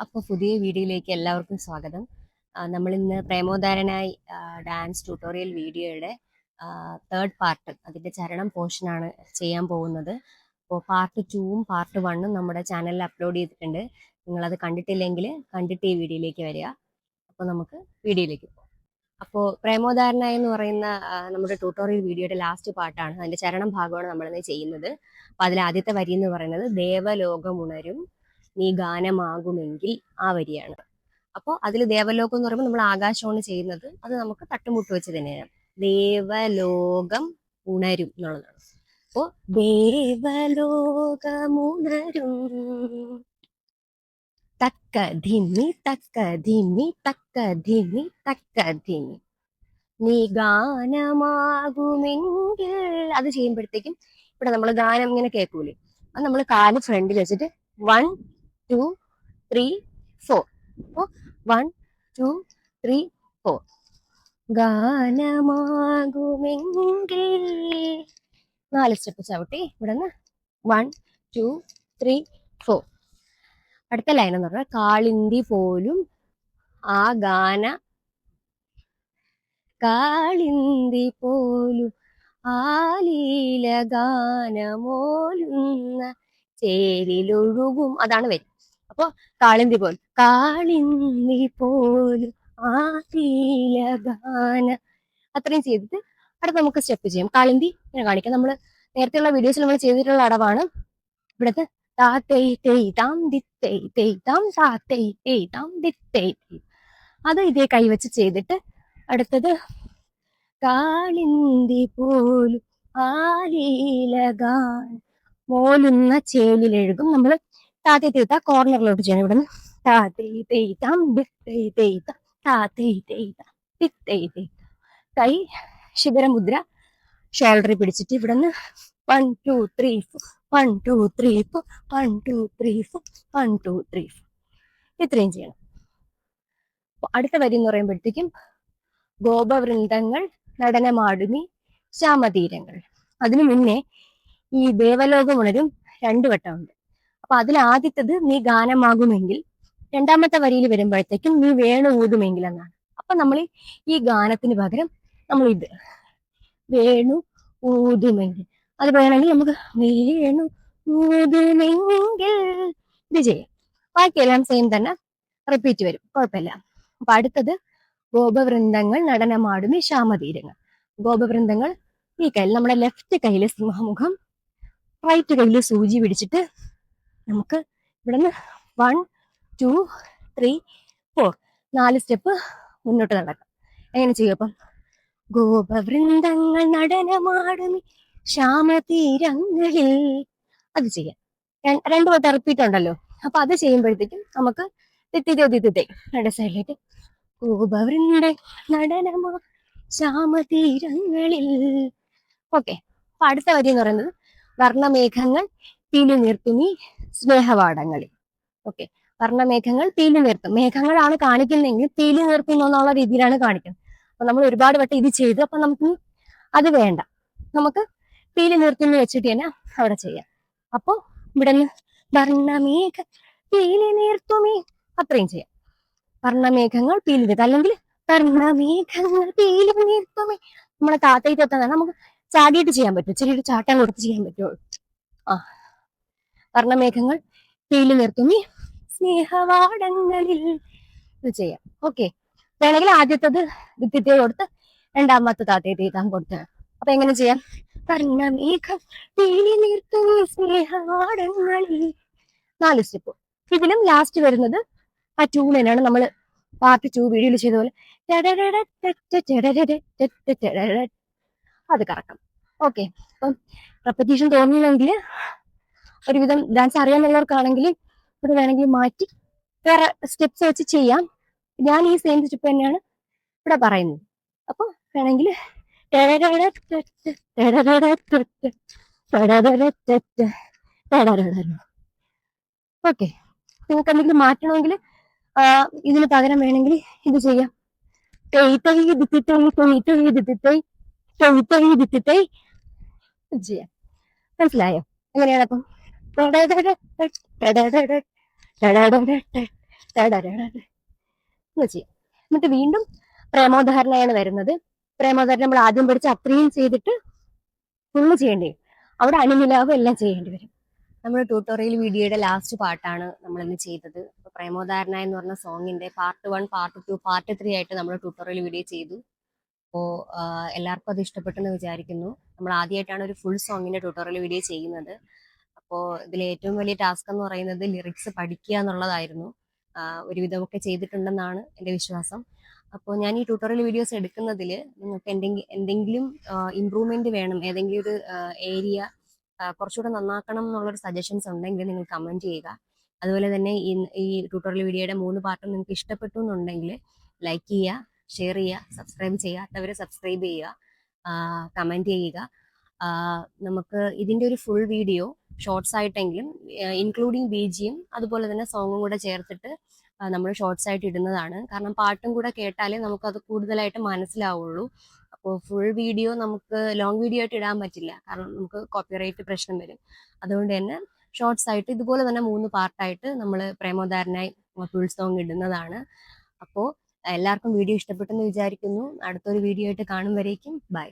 അപ്പോൾ പുതിയ വീഡിയോയിലേക്ക് എല്ലാവർക്കും സ്വാഗതം. നമ്മളിന്ന് പ്രേമോദാരനായി ഡാൻസ് ട്യൂട്ടോറിയൽ വീഡിയോയുടെ തേർഡ് പാർട്ട്, അതിൻ്റെ ചരണം പോർഷനാണ് ചെയ്യാൻ പോകുന്നത്. അപ്പോൾ പാർട്ട് 2ഉം പാർട്ട് 1ഉം നമ്മുടെ ചാനലിൽ അപ്ലോഡ് ചെയ്തിട്ടുണ്ട്. നിങ്ങളത് കണ്ടിട്ടില്ലെങ്കിൽ കണ്ടിട്ട് ഈ വീഡിയോയിലേക്ക് വരിക. അപ്പോൾ നമുക്ക് വീഡിയോയിലേക്ക് പോകാം. അപ്പോൾ പ്രേമോദാരനായി എന്ന് പറയുന്ന നമ്മുടെ ട്യൂട്ടോറിയൽ വീഡിയോയുടെ ലാസ്റ്റ് പാർട്ടാണ്, അതിൻ്റെ ചരണം ഭാഗമാണ് നമ്മളിന്ന് ചെയ്യുന്നത്. അപ്പോൾ അതിൽ ആദ്യത്തെ വരി എന്ന് പറയുന്നത് ദേവലോകമുണരും നീ ഗാനമാകുമെങ്കിൽ ആ വരിയാണ്. അപ്പോൾ അതിൽ ദേവലോകം എന്ന് പറയുമ്പോൾ നമ്മൾ ആകാശമാണ് ചെയ്യുന്നത്, അത് നമുക്ക് തട്ടുമുട്ട് വെച്ച് തന്നെയാണ്. ദേവലോകം ഉണരും എന്നുള്ളതാണ്. അപ്പോൾ ദേവലോകമുണരും തക്ക ധിമ്മി തക്ക ധിമ്മി തക്ക ധിമ്മി തക്ക ധിമ്മി നീ ഗാനമാകുമെങ്കിൽ. അത് ചെയ്യുമ്പോഴത്തേക്കും ഇവിടെ നമ്മൾ ഗാനം ഇങ്ങനെ കേൾക്കൂലേ, അത് നമ്മൾ കാല് ഫ്രണ്ടിൽ വെച്ചിട്ട് 1 2 3 4. അപ്പോൾ 1 2 3 4 ഗാനമാകുമെങ്കിൽ 4 സ്റ്റെപ്പ് ചവിട്ടി ഇവിടെ നിന്ന് 1 2 3 4. അടുത്ത ലൈൻ എന്ന് പറഞ്ഞാൽ കാളിന്തി പോലും ആ ഗാന കാളിന്തി പോലും ആലീല ഗാനമോലുന്ന ചേരിലൊഴുകും, അതാണ് വരി. അപ്പൊ കാളിന്തി പോലും ആലീല ഗാന, അത്രയും ചെയ്തിട്ട് അടുത്ത് നമുക്ക് സ്റ്റെപ്പ് ചെയ്യാം. കാളിന്തി ഇങ്ങനെ കാണിക്കാം. നമ്മൾ നേരത്തെയുള്ള വീഡിയോസിൽ നമ്മൾ ചെയ്തിട്ടുള്ള അടവാണ്. ഇവിടുത്തെ താ തെയ് തെയ് താം ദിത്തേയ് തെയ് താം താ തെയ് തെയ് താം ദിത്തേയ്. അത് ഇതേ കൈവച്ച് ചെയ്തിട്ട് അടുത്തത് കാളിന്തി പോലും ആലീലഗാൻ മോലുന്ന ചേലിലെഴുകും. നമ്മൾ താത്തേ തെയ്ത്ത കോർണറിലോട്ട് ചെയ്യണം. ഇവിടെ നിന്ന് താ തെയ് തെയ്ത്താം ദിത്തേയ് തെയ്ത്ത താ തെയ് തെയ്ത്ത ദിത്തേയ് തെയ്ത്ത. കൈ ശിഖരമുദ്ര ഷോൾഡറിൽ പിടിച്ചിട്ട് ഇവിടെ നിന്ന് 1 2 3 4 1 2 3 4 1 2 3 4 1 2 3 4 ഇത്രയും ചെയ്യണം. അടുത്ത വരി എന്ന് പറയുമ്പോഴത്തേക്കും ഗോപവൃന്ദങ്ങൾ നടനമാടുമി ശ്യാമതീരങ്ങൾ. അതിനു മുന്നേ ഈ ദേവലോകമുണരും 2 വട്ടമുണ്ട്. അപ്പൊ അതിൽ ആദ്യത്തത് നീ ഗാനമാകുമെങ്കിൽ, രണ്ടാമത്തെ വരിയിൽ വരുമ്പോഴത്തേക്കും നീ വേണു ഊതുമെങ്കിൽ എന്നാണ്. അപ്പൊ നമ്മൾ ഈ ഗാനത്തിന് പകരം നമ്മൾ ഇത് വേണു ഊതുമെങ്കിൽ, അത് വേണമെങ്കിൽ നമുക്ക് വേണു ഊതുമെങ്കിൽ ഇത് ചെയ്യാം. ബാക്കിയെല്ലാം സെയിം തന്നെ റിപ്പീറ്റ് വരും, കുഴപ്പമില്ല. അപ്പൊ അടുത്തത് ഗോപവൃന്ദങ്ങൾ നടനമാടുമി ശ്യാമതീരങ്ങൾ. ഗോപവൃന്ദങ്ങൾ ഈ കയ്യിൽ, നമ്മുടെ ലെഫ്റ്റ് കയ്യിൽ സിംഹമുഖം, റൈറ്റ് കയ്യിൽ സൂചി പിടിച്ചിട്ട് നമുക്ക് ഇവിടുന്ന് 1 2 3 4 4 സ്റ്റെപ്പ് മുന്നോട്ട് നടക്കാം. എങ്ങനെ ചെയ്യും? അപ്പം ഗോപവൃന്ദങ്ങൾ നടനമാടുമി ശ്യാമതീരങ്ങളിൽ, അത് ചെയ്യാം. 2 വട്ടം റിപ്പീറ്റ് ഉണ്ടല്ലോ. അപ്പൊ അത് ചെയ്യുമ്പോഴത്തേക്കും നമുക്ക് തിത്തിത്തേ രണ്ട് സൈഡിലേക്ക് ഗോപവൃന്ദ നടനമാ ശ്യാമതീരങ്ങളിൽ. ഓക്കെ. അപ്പൊ അടുത്ത വരി എന്ന് പറയുന്നത് വർണ്ണമേഘങ്ങൾ പീലി നിർത്തുമി സ്നേഹവാടങ്ങളിൽ. ഓക്കെ, വർണ്ണമേഘങ്ങൾ പീലി നിർത്തും. മേഘങ്ങളാണ് കാണിക്കുന്നതെങ്കിൽ പീലി നിർത്തുന്നു എന്നുള്ള രീതിയിലാണ് കാണിക്കുന്നത്. അപ്പൊ നമ്മൾ ഒരുപാട് വട്ടം ഇത് ചെയ്തു. അപ്പൊ നമുക്ക് അത് വേണ്ട, നമുക്ക് പീലി നിർത്തുന്നു വെച്ചിട്ട് തന്നെ അവിടെ ചെയ്യാം. അപ്പൊ ഇവിടെ നിന്ന് വർണ്ണമേഘ പീലി നിർത്തുമി, അത്രയും ചെയ്യാം. വർണ്ണമേഘങ്ങൾ പീലി നിർത്തും, അല്ലെങ്കിൽ വർണ്ണമേഘങ്ങൾ പീലി നിർത്തുമി. നമ്മളെ താത്തയിൽ തന്നെ നമുക്ക് ചാടിയിട്ട് ചെയ്യാൻ പറ്റും, ചെറിയൊരു ചാട്ടം കൊടുത്ത് ചെയ്യാൻ പറ്റുള്ളൂ. ആ, വർണ്ണമേഘങ്ങൾ പീലി നിർത്തുമി സ്നേഹവാടങ്ങളിൽ, ഇത് ചെയ്യാം. ഓക്കെ, വേണമെങ്കിൽ ആദ്യത്തത് ദിത്തിത്തേ കൊടുത്ത് രണ്ടാമത്തെ താത്തേ തീത്താൻ കൊടുത്ത്. അപ്പൊ എങ്ങനെ ചെയ്യാം? വർണ്ണമേഘം പീലി നിർത്തുമി സ്നേഹവാടങ്ങളിൽ, 4 സ്റ്റെപ്പ്. ഇതിലും ലാസ്റ്റ് വരുന്നത് ആ ട്യൂണിനാണ്. നമ്മൾ പാർട്ട് 2 വീഡിയോയിൽ ചെയ്ത പോലെ അത് കറക്കണം. ഓക്കെ, അപ്പം റെപ്പറ്റീഷൻ തോന്നുന്നെങ്കിൽ, ഒരുവിധം ഡാൻസ് അറിയാമെന്നുള്ളവർക്കാണെങ്കിൽ ഇവിടെ വേണമെങ്കിൽ മാറ്റി വേറെ സ്റ്റെപ്സ് വെച്ച് ചെയ്യാം. ഞാൻ ഈ സെയിം സ്റ്റെപ്പ് തന്നെയാണ് ഇവിടെ പറയുന്നത്. അപ്പൊ വേണമെങ്കിൽ ഓക്കെ. നിങ്ങൾക്ക് എന്തെങ്കിലും മാറ്റണമെങ്കിൽ ഇതിന് പകരം വേണമെങ്കിൽ ഇത് ചെയ്യാം. ചെയ്യാം. മനസ്സിലായോ എങ്ങനെയാണ്? അപ്പം എന്ന് ചെയ്യും. എന്നിട്ട് വീണ്ടും പ്രേമോദാഹരണയാണ് വരുന്നത്. പ്രേമോദാഹരണം നമ്മൾ ആദ്യം പഠിച്ച അത്രയും ചെയ്തിട്ട് ഫുള്ള് ചെയ്യേണ്ടി വരും. അവിടെ അണിനിലാവും എല്ലാം ചെയ്യേണ്ടി വരും. നമ്മുടെ ട്യൂട്ടോറിയൽ വീഡിയോയുടെ ലാസ്റ്റ് പാർട്ടാണ് നമ്മൾ ഇന്ന് ചെയ്തത്. പ്രേമോദാഹരണ എന്ന് പറഞ്ഞ സോങ്ങിന്റെ പാർട്ട് 1, പാർട്ട് 2, പാർട്ട് 3 ആയിട്ട് നമ്മൾ ട്യൂട്ടോറിയൽ വീഡിയോ ചെയ്തു. അപ്പോൾ എല്ലാവർക്കും അത് ഇഷ്ടപ്പെട്ടെന്ന് വിചാരിക്കുന്നു. നമ്മൾ ആദ്യമായിട്ടാണ് ഒരു ഫുൾ സോങ്ങിന്റെ ട്യൂട്ടോറിയൽ വീഡിയോ ചെയ്യുന്നത്. അപ്പോൾ ഇതിൽ ഏറ്റവും വലിയ ടാസ്ക് എന്ന് പറയുന്നത് ലിറിക്സ് പഠിക്കുക എന്നുള്ളതായിരുന്നു. ഒരുവിധമൊക്കെ ചെയ്തിട്ടുണ്ടെന്നാണ് എൻ്റെ വിശ്വാസം. അപ്പോൾ ഞാൻ ഈ ട്യൂട്ടോറിയൽ വീഡിയോസ് എടുക്കുന്നതിൽ നിങ്ങൾക്ക് എന്തെങ്കിലും ഇമ്പ്രൂവ്മെന്റ് വേണം, ഏതെങ്കിലും ഒരു ഏരിയ കുറച്ചുകൂടെ നന്നാക്കണം എന്നുള്ളൊരു സജഷൻസ് ഉണ്ടെങ്കിൽ നിങ്ങൾ കമന്റ് ചെയ്യുക. അതുപോലെ തന്നെ ഈ ട്യൂട്ടോറിയൽ വീഡിയോയുടെ 3 പാർട്ടും നിങ്ങൾക്ക് ഇഷ്ടപ്പെട്ടു എന്നുണ്ടെങ്കിൽ ലൈക്ക് ചെയ്യുക, ഷെയർ ചെയ്യുക, സബ്സ്ക്രൈബ് ചെയ്യാത്തവർ സബ്സ്ക്രൈബ് ചെയ്യുക, കമന്റ് ചെയ്യുക. നമുക്ക് ഇതിന്റെ ഒരു ഫുൾ വീഡിയോ ഷോർട്സ് ആയിട്ടെങ്കിലും ഇൻക്ലൂഡിങ് ബിജിയും അതുപോലെ തന്നെ സോങ്ങും കൂടെ ചേർത്തിട്ട് നമ്മൾ ഷോർട്സ് ആയിട്ട് ഇടുന്നതാണ്. കാരണം പാട്ടും കൂടെ കേട്ടാലേ നമുക്കത് കൂടുതലായിട്ട് മനസ്സിലാവുള്ളൂ. അപ്പോൾ ഫുൾ വീഡിയോ നമുക്ക് ലോങ് വീഡിയോ ആയിട്ട് ഇടാൻ പറ്റില്ല, കാരണം നമുക്ക് കോപ്പിറൈറ്റ് പ്രശ്നം വരും. അതുകൊണ്ട് തന്നെ ഷോർട്സ് ആയിട്ട് ഇതുപോലെ തന്നെ 3 പാർട്ടായിട്ട് നമ്മൾ പ്രേമോദാരനായി ഫുൾ സോങ് ഇടുന്നതാണ്. അപ്പോൾ എല്ലാവർക്കും വീഡിയോ ഇഷ്ടപ്പെട്ടെന്ന് വിചാരിക്കുന്നു. അടുത്തൊരു വീഡിയോ ആയിട്ട് കാണും വരേക്കും ബൈ.